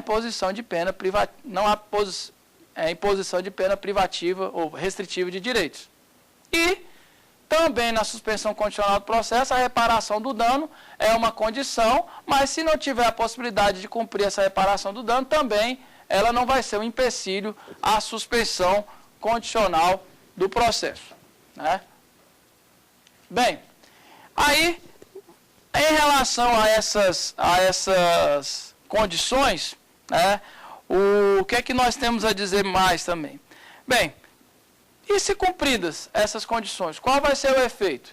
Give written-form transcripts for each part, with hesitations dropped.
imposição de pena imposição de pena privativa ou restritiva de direitos. E também na suspensão condicional do processo, a reparação do dano é uma condição, mas se não tiver a possibilidade de cumprir essa reparação do dano, também ela não vai ser um empecilho à suspensão condicional do processo, né? Bem, aí, em relação a essas condições, né, o que é que nós temos a dizer mais também? Bem, e se cumpridas essas condições, qual vai ser o efeito?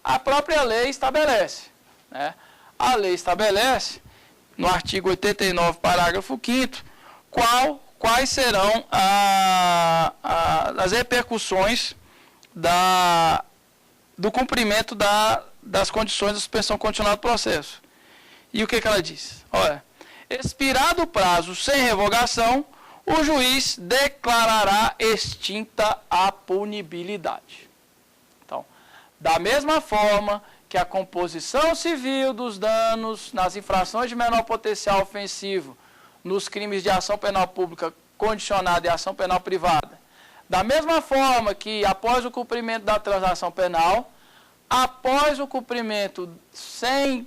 A própria lei estabelece, né? A lei estabelece, no artigo 89, parágrafo 5º, quais serão as repercussões do cumprimento das condições de suspensão condicional do processo. E o que ela diz? Olha, expirado o prazo sem revogação, o juiz declarará extinta a punibilidade. Então, da mesma forma que a composição civil dos danos nas infrações de menor potencial ofensivo, nos crimes de ação penal pública condicionada e ação penal privada, da mesma forma que após o cumprimento da transação penal, após o cumprimento sem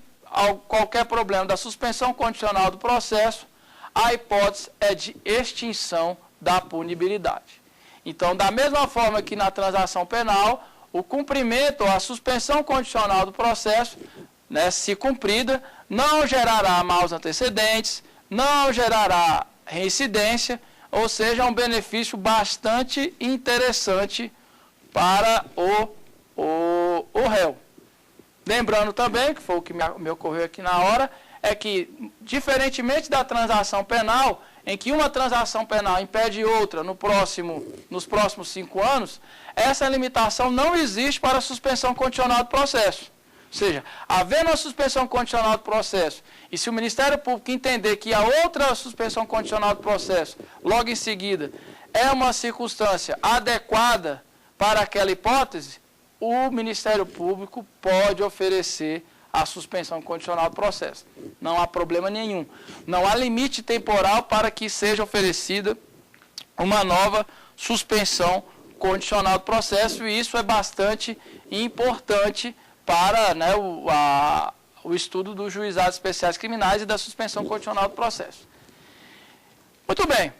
qualquer problema da suspensão condicional do processo, a hipótese é de extinção da punibilidade. Então, da mesma forma que na transação penal, o cumprimento ou a suspensão condicional do processo, né, se cumprida, não gerará maus antecedentes, não gerará reincidência, ou seja, um benefício bastante interessante para o réu. Lembrando também, que foi o que me ocorreu aqui na hora, é que, diferentemente da transação penal, em que uma transação penal impede outra nos próximos 5 anos, essa limitação não existe para a suspensão condicional do processo. Ou seja, havendo a suspensão condicional do processo, e se o Ministério Público entender que a outra suspensão condicional do processo, logo em seguida, é uma circunstância adequada para aquela hipótese, o Ministério Público pode oferecer a suspensão condicional do processo. Não há problema nenhum. Não há limite temporal para que seja oferecida uma nova suspensão condicional do processo, e isso é bastante importante para, né, o estudo dos juizados especiais criminais e da suspensão condicional do processo. Muito bem.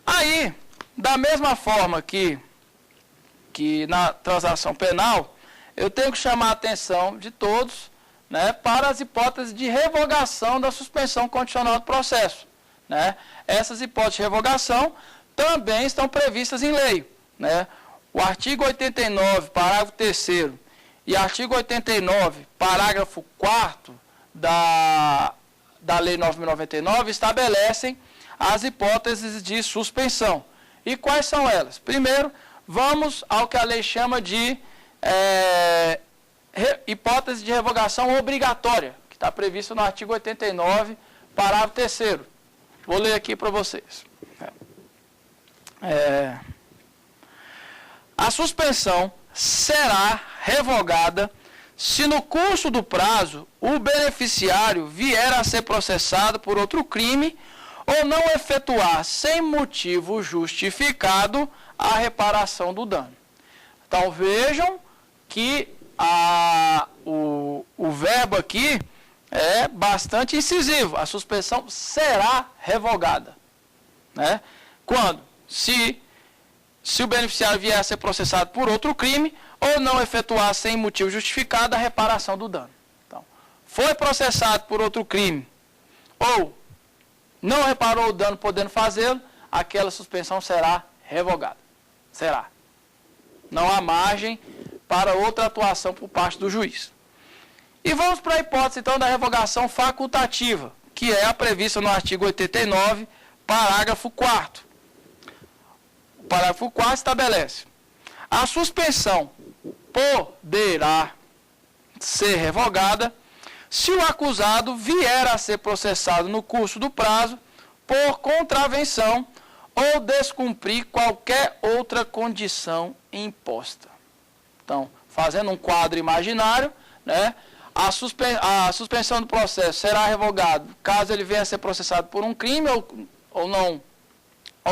Aí, da mesma forma que na transação penal, eu tenho que chamar a atenção de todos, né, para as hipóteses de revogação da suspensão condicional do processo, né? Essas hipóteses de revogação também estão previstas em lei, né? O artigo 89, parágrafo 3º, e artigo 89, parágrafo 4º da Lei 9.099 estabelecem as hipóteses de suspensão. E quais são elas? Primeiro, vamos ao que a lei chama de hipótese de revogação obrigatória, que está previsto no artigo 89, parágrafo 3º. Vou ler aqui para vocês. A suspensão será revogada se no curso do prazo o beneficiário vier a ser processado por outro crime ou não efetuar sem motivo justificado a reparação do dano. Então vejam que o verbo aqui é bastante incisivo. A suspensão será revogada, né? Quando? Se o beneficiário vier a ser processado por outro crime ou não efetuar sem motivo justificado a reparação do dano. Então, foi processado por outro crime ou não reparou o dano podendo fazê-lo, aquela suspensão será revogada. Será. Não há margem para outra atuação por parte do juiz. E vamos para a hipótese, então, da revogação facultativa, que é a prevista no artigo 89, parágrafo 4º. O parágrafo 4º estabelece: a suspensão poderá ser revogada se o acusado vier a ser processado no curso do prazo por contravenção ou descumprir qualquer outra condição imposta. Então, fazendo um quadro imaginário, né, a suspensão do processo será revogada caso ele venha a ser processado por um crime ou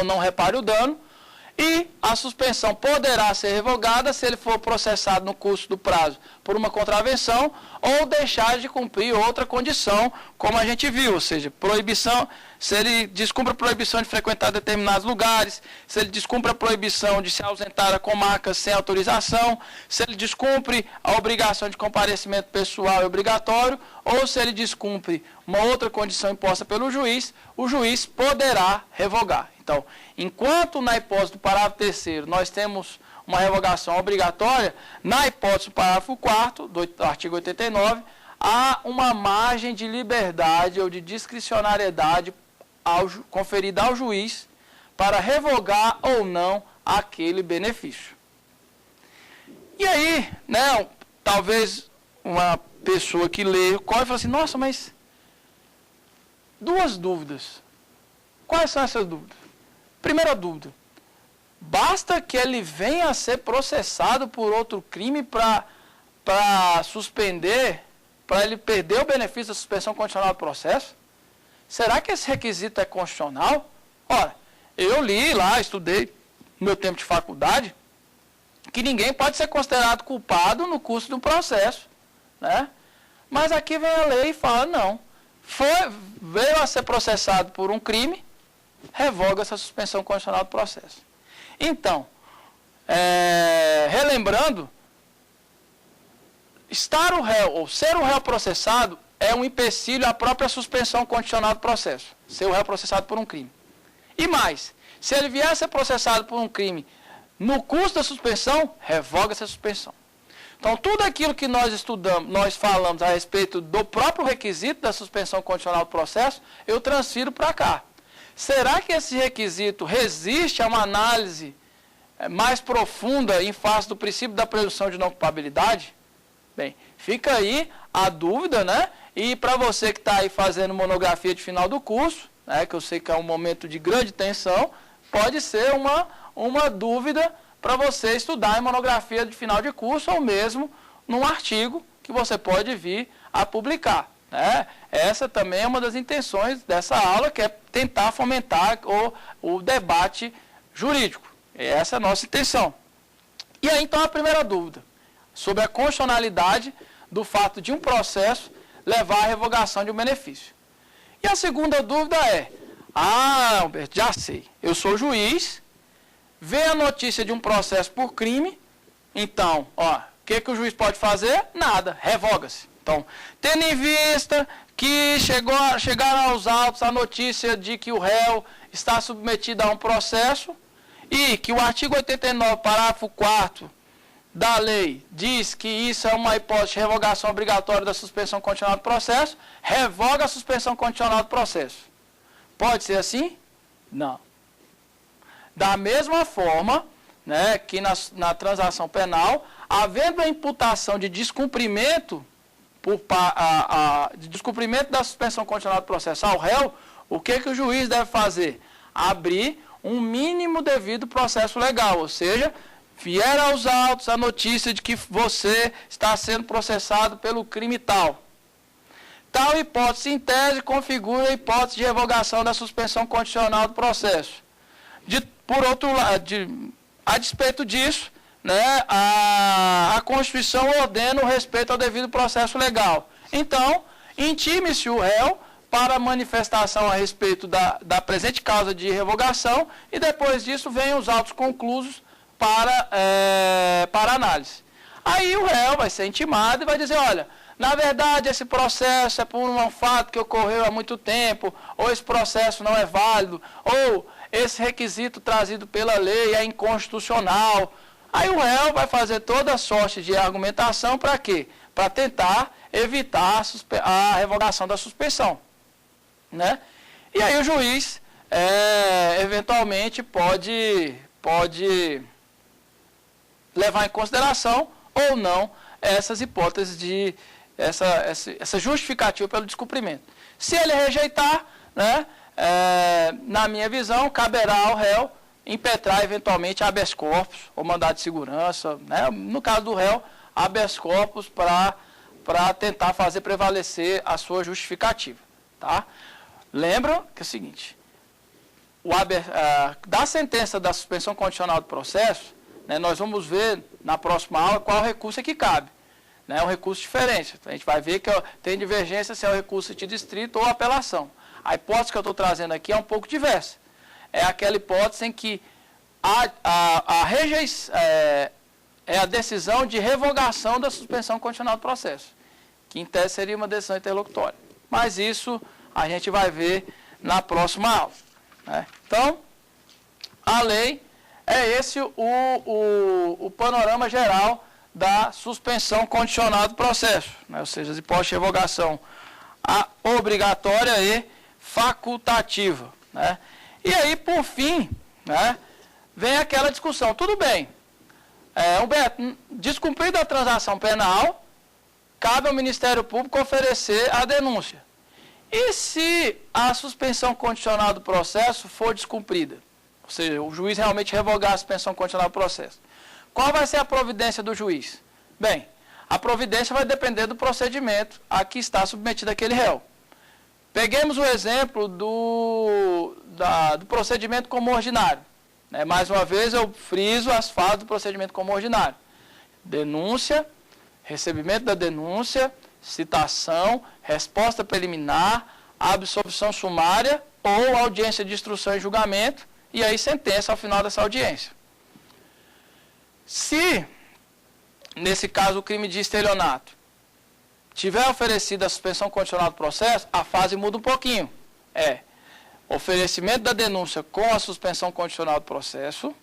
não repare o dano. E a suspensão poderá ser revogada se ele for processado no curso do prazo por uma contravenção ou deixar de cumprir outra condição, como a gente viu, ou seja, proibição, se ele descumpre a proibição de frequentar determinados lugares, se ele descumpre a proibição de se ausentar da comarca sem autorização, se ele descumpre a obrigação de comparecimento pessoal e obrigatório, ou se ele descumpre uma outra condição imposta pelo juiz, o juiz poderá revogar. Então, enquanto na hipótese do parágrafo 3º nós temos uma revogação obrigatória, na hipótese do parágrafo 4º do artigo 89, há uma margem de liberdade ou de discricionariedade conferida ao juiz para revogar ou não aquele benefício. E aí, né, talvez uma pessoa que lê o código fala assim, nossa, mas duas dúvidas. Quais são essas dúvidas? Primeira dúvida, basta que ele venha a ser processado por outro crime para suspender, para ele perder o benefício da suspensão condicional do processo? Será que esse requisito é constitucional? Ora, eu li lá, estudei no meu tempo de faculdade, que ninguém pode ser considerado culpado no curso do processo, né? Mas aqui vem a lei e fala, não, veio a ser processado por um crime, revoga essa suspensão condicional do processo. Então, relembrando, estar o réu ou ser o réu processado é um empecilho à própria suspensão condicional do processo, ser o réu processado por um crime. E mais, se ele vier a ser processado por um crime no curso da suspensão, revoga essa suspensão. Então, tudo aquilo que nós estudamos, nós falamos a respeito do próprio requisito da suspensão condicional do processo, eu transfiro para cá. Será que esse requisito resiste a uma análise mais profunda em face do princípio da presunção de não culpabilidade? Bem, fica aí a dúvida, né? E para você que está aí fazendo monografia de final do curso, né, que eu sei que é um momento de grande tensão, pode ser uma dúvida para você estudar em monografia de final de curso ou mesmo num artigo que você pode vir a publicar. Essa também é uma das intenções dessa aula, que é tentar fomentar o debate jurídico. Essa é a nossa intenção. E aí, então, a primeira dúvida, sobre a constitucionalidade do fato de um processo levar à revogação de um benefício. E a segunda dúvida é, Alberto, já sei, eu sou juiz, vê a notícia de um processo por crime, então, o que o juiz pode fazer? Nada, revoga-se. Então, tendo em vista que chegaram aos autos a notícia de que o réu está submetido a um processo e que o artigo 89, parágrafo 4º da lei diz que isso é uma hipótese de revogação obrigatória da suspensão condicional do processo, revoga a suspensão condicional do processo. Pode ser assim? Não. Da mesma forma, né, que na transação penal, havendo a imputação de descumprimento de descumprimento da suspensão condicional do processo ao réu, o que o juiz deve fazer? Abrir um mínimo devido processo legal, ou seja, vier aos autos a notícia de que você está sendo processado pelo crime tal. Tal hipótese, em tese, configura a hipótese de revogação da suspensão condicional do processo. Por outro lado, a despeito disso, né, a Constituição ordena o respeito ao devido processo legal. Então, intime-se o réu para manifestação a respeito da presente causa de revogação e depois disso venham os autos conclusos para análise. Aí o réu vai ser intimado e vai dizer, olha, na verdade esse processo é por um fato que ocorreu há muito tempo, ou esse processo não é válido, ou esse requisito trazido pela lei é inconstitucional. Aí o réu vai fazer toda a sorte de argumentação para quê? Para tentar evitar a revogação da suspensão. Né? E aí o juiz, eventualmente, pode levar em consideração ou não essas hipóteses essa justificativa pelo descumprimento. Se ele rejeitar, né, na minha visão, caberá ao réu impetrar eventualmente habeas corpus ou mandado de segurança, né, no caso do réu, habeas corpus para para tentar fazer prevalecer a sua justificativa. Tá? Lembra que é o seguinte, da sentença da suspensão condicional do processo, né, nós vamos ver na próxima aula qual recurso é que cabe. É um recurso diferente. A gente vai ver que tem divergência se é o recurso de distrito ou apelação. A hipótese que eu estou trazendo aqui é um pouco diversa. É aquela hipótese em que é a decisão de revogação da suspensão condicional do processo, que em tese seria uma decisão interlocutória. Mas isso a gente vai ver na próxima aula. Né? Então, a lei é esse o panorama geral da suspensão condicional do processo, né? Ou seja, as hipóteses de revogação obrigatória e facultativa. Né? E aí, por fim, né, vem aquela discussão. Tudo bem, Humberto, descumprida a transação penal, cabe ao Ministério Público oferecer a denúncia. E se a suspensão condicional do processo for descumprida? Ou seja, o juiz realmente revogar a suspensão condicional do processo. Qual vai ser a providência do juiz? Bem, a providência vai depender do procedimento a que está submetido aquele réu. Peguemos o exemplo do procedimento como ordinário. Né? Mais uma vez eu friso as fases do procedimento como ordinário. Denúncia, recebimento da denúncia, citação, resposta preliminar, absolvição sumária ou audiência de instrução e julgamento, e aí sentença ao final dessa audiência. Se, nesse caso, o crime de estelionato tiver oferecido a suspensão condicional do processo, a fase muda um pouquinho. Oferecimento da denúncia com a suspensão condicional do processo,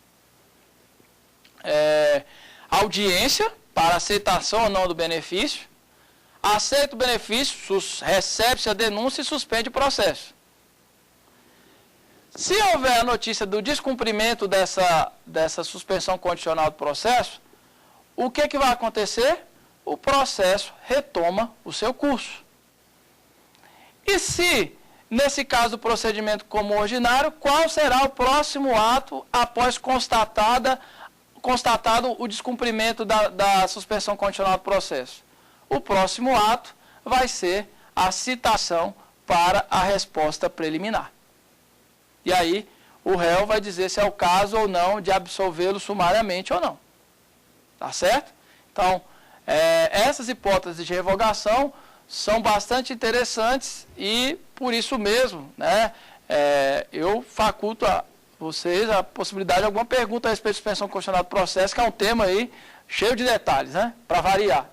audiência para aceitação ou não do benefício, aceita o benefício, recebe-se a denúncia e suspende o processo. Se houver a notícia do descumprimento dessa suspensão condicional do processo, o que vai acontecer? O processo retoma o seu curso. E se, nesse caso do procedimento como ordinário, qual será o próximo ato após constatado o descumprimento da suspensão condicional do processo? O próximo ato vai ser a citação para a resposta preliminar. E aí, o réu vai dizer se é o caso ou não de absolvê-lo sumariamente ou não. Tá certo? Então, essas hipóteses de revogação são bastante interessantes e, por isso mesmo, né, eu faculto a vocês a possibilidade de alguma pergunta a respeito de suspensão condicional do processo, que é um tema aí cheio de detalhes, né, para variar.